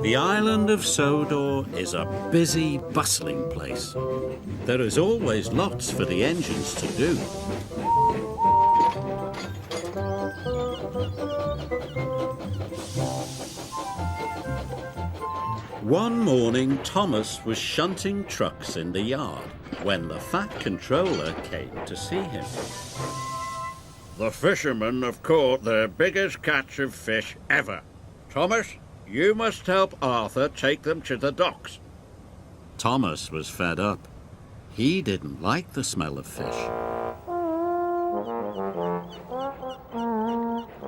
The island of Sodor is a busy, bustling place. There is always lots for the engines to do. One morning, Thomas was shunting trucks in the yard when the fat controller came to see him. The fishermen have caught their biggest catch of fish ever. Thomas, you must help Arthur take them to the docks. Thomas was fed up. He didn't like the smell of fish.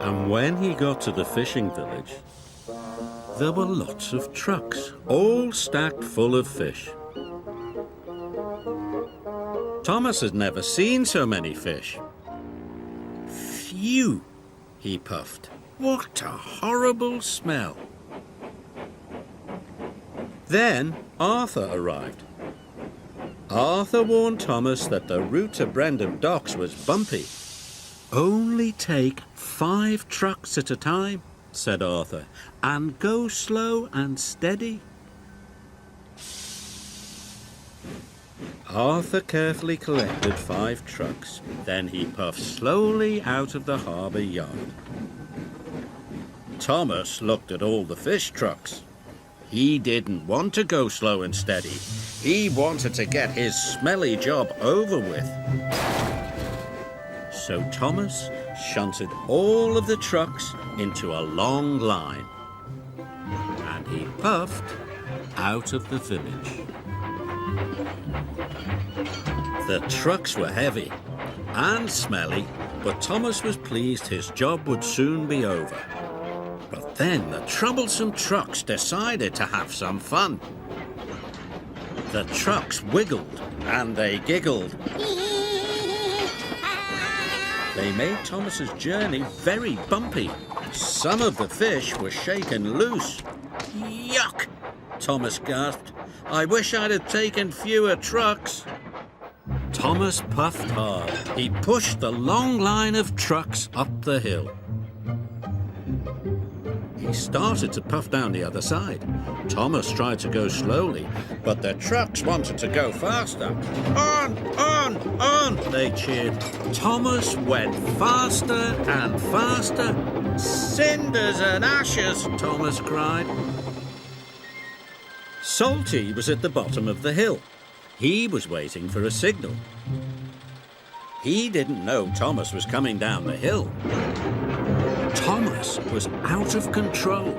And when he got to the fishing village, there were lots of trucks, all stacked full of fish. Thomas had never seen so many fish. Phew, he puffed. What a horrible smell. Then Arthur arrived. Arthur warned Thomas that the route to Brendam Docks was bumpy. Only take 5 trucks at a time, said Arthur, and go slow and steady. Arthur carefully collected 5 trucks. Then he puffed slowly out of the harbour yard. Thomas looked at all the fish trucks. He didn't want to go slow and steady. He wanted to get his smelly job over with. So Thomas shunted all of the trucks into a long line. And he puffed out of the village. The trucks were heavy and smelly, but Thomas was pleased his job would soon be over. But then the troublesome trucks decided to have some fun. The trucks wiggled and they giggled. They made Thomas's journey very bumpy. Some of the fish were shaken loose. Yuck! Thomas gasped. I wish I'd have taken fewer trucks. Thomas puffed hard. He pushed the long line of trucks up the hill. He started to puff down the other side. Thomas tried to go slowly, but the trucks wanted to go faster. On, on, on, they cheered. Thomas went faster and faster. Cinders and ashes, Thomas cried. Salty was at the bottom of the hill. He was waiting for a signal. He didn't know Thomas was coming down the hill. Thomas was out of control.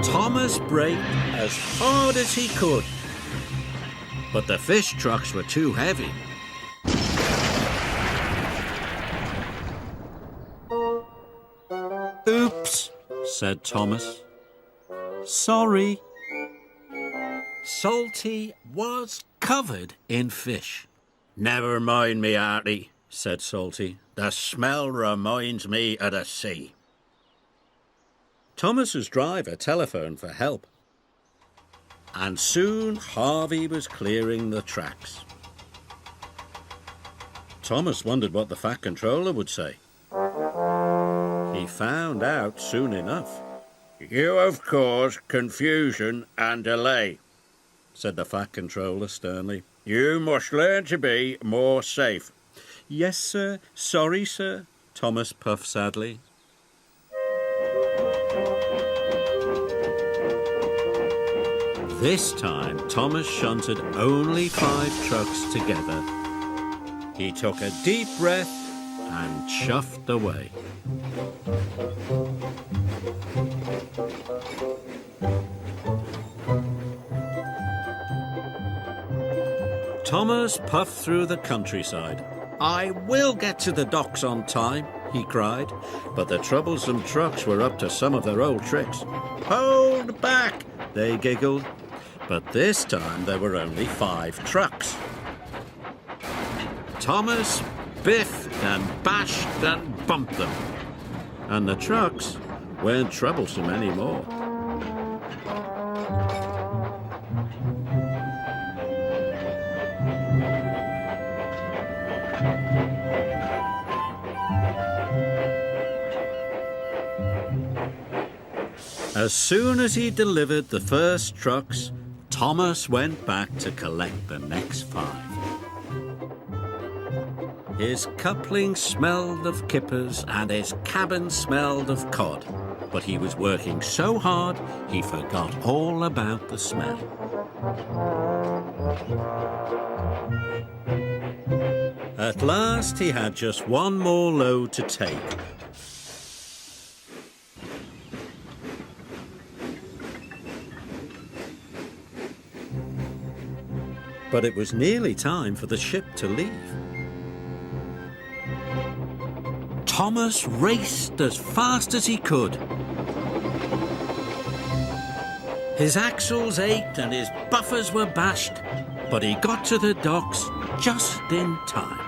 Thomas braked as hard as he could, but the fish trucks were too heavy. Oops, said Thomas. Sorry. Salty was covered in fish. Never mind me, Artie, said Salty. The smell reminds me of the sea. Thomas's driver telephoned for help. And soon Harvey was clearing the tracks. Thomas wondered what the fat controller would say. He found out soon enough. You have caused confusion and delay, said the fat controller sternly. You must learn to be more safe. Yes, sir. Sorry, sir, Thomas puffed sadly. This time, Thomas shunted only 5 trucks together. He took a deep breath and chuffed away. Thomas puffed through the countryside. I will get to the docks on time, he cried, but the troublesome trucks were up to some of their old tricks. Hold back, they giggled, but this time there were only 5 trucks. Thomas biffed and bashed and bumped them, and the trucks weren't troublesome anymore. As soon as he delivered the first trucks, Thomas went back to collect the next 5. His coupling smelled of kippers and his cabin smelled of cod, but he was working so hard he forgot all about the smell. At last he had just one more load to take. But it was nearly time for the ship to leave. Thomas raced as fast as he could. His axles ached and his buffers were bashed, but he got to the docks just in time.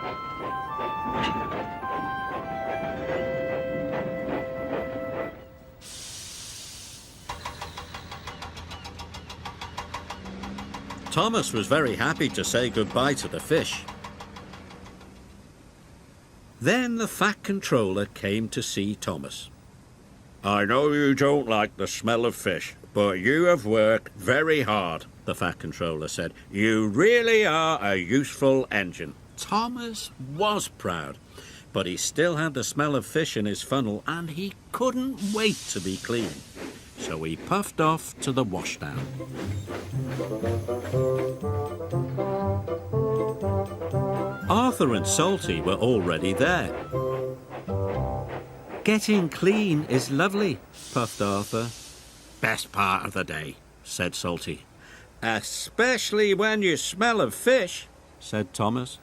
Thomas was very happy to say goodbye to the fish. Then the Fat Controller came to see Thomas. I know you don't like the smell of fish, but you have worked very hard, the Fat Controller said. You really are a useful engine. Thomas was proud, but he still had the smell of fish in his funnel and he couldn't wait to be clean. So he puffed off to the washdown. Arthur and Salty were already there. Getting clean is lovely, puffed Arthur. Best part of the day, said Salty. Especially when you smell of fish, said Thomas.